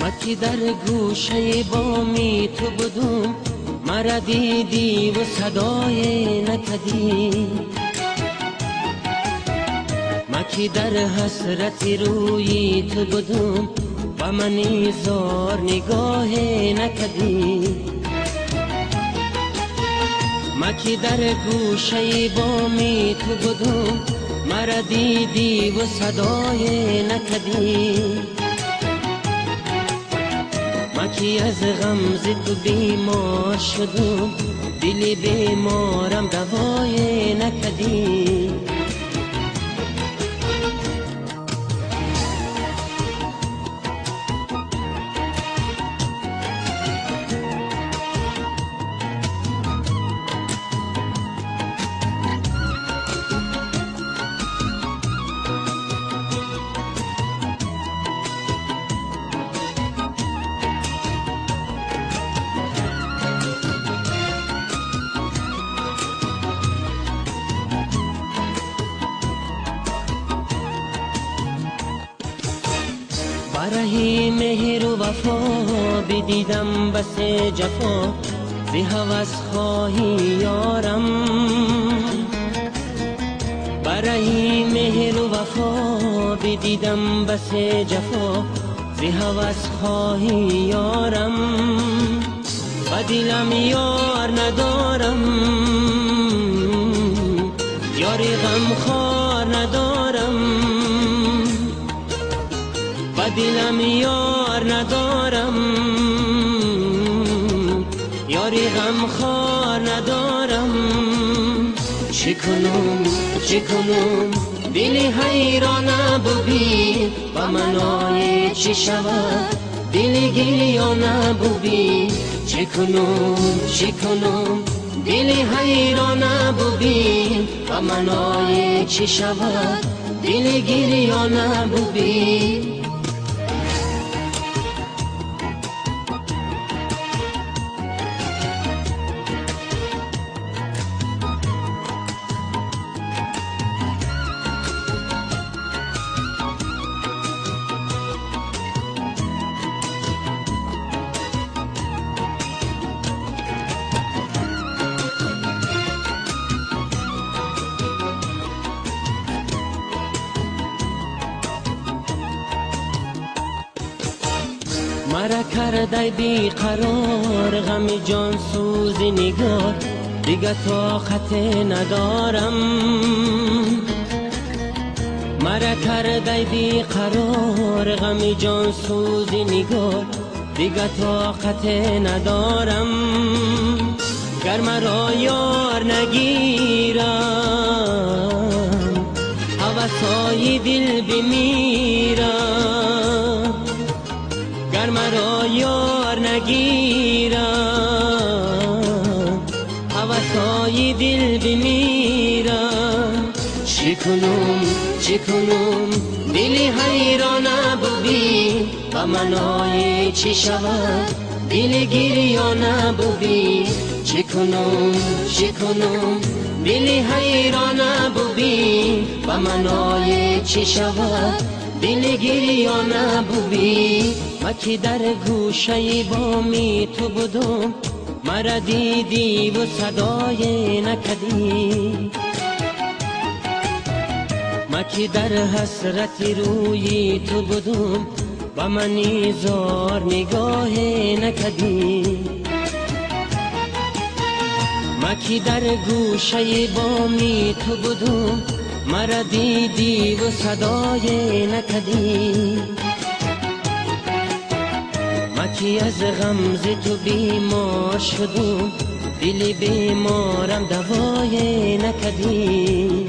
مکی در گوشه بامی تو بودم، مرا دیدی و صدای نکدی. مکی در حسرتی روی تو بودم و منی زار نگاه نکدی. مکی در گوشه بامی تو بودم، مرا دیدی و صدای نکدی. مکی از غمز تو بیمار شدم، دلی بیمارم دوای نکدی. برای مهر و وفا بدیدم بس جفا، زی هوس خواهی یارم. برای مهر و وفا بدیدم بس جفا، زی هوس خواهی یارم. و دلم یار ندارم، یاری غمخوار ندارم. و دلم یار ندارم، یاری غمخوار ندارم. چه کنم دلی حیران بودی و منای چه شود دلی گریان بودی. چه کنم دلی حیران بودی و منای چه شود دلی گریان بودی. مرا کرده بی قرار غم جان سوز نگار، دیگه طاقت ندارم. مرا کرده بی قرار غم جان سوز نگار، دیگه طاقت ندارم. گر مرا یار نگیرم هوسای دل بمیرم. گر مرا یار نگیرم هوسای دل بمیرم. چه کنم دلی حیران بودی و منای چه شود دل گریان بودی. چه کنم دلی حیران بودی و منای چه شود دل گریان بودی. مکی در گوشه بامی تو بودم، مرا دیدی و صدای نکدی. مکی در حسرتی روی تو بودم و منی زار نگاه نکدی. مکی در گوشه بامی تو بودم، مرا دیدی و صدای نکدی. مکی از غمز تو بیمار شدم، دلی بیمارم دوای نکدی.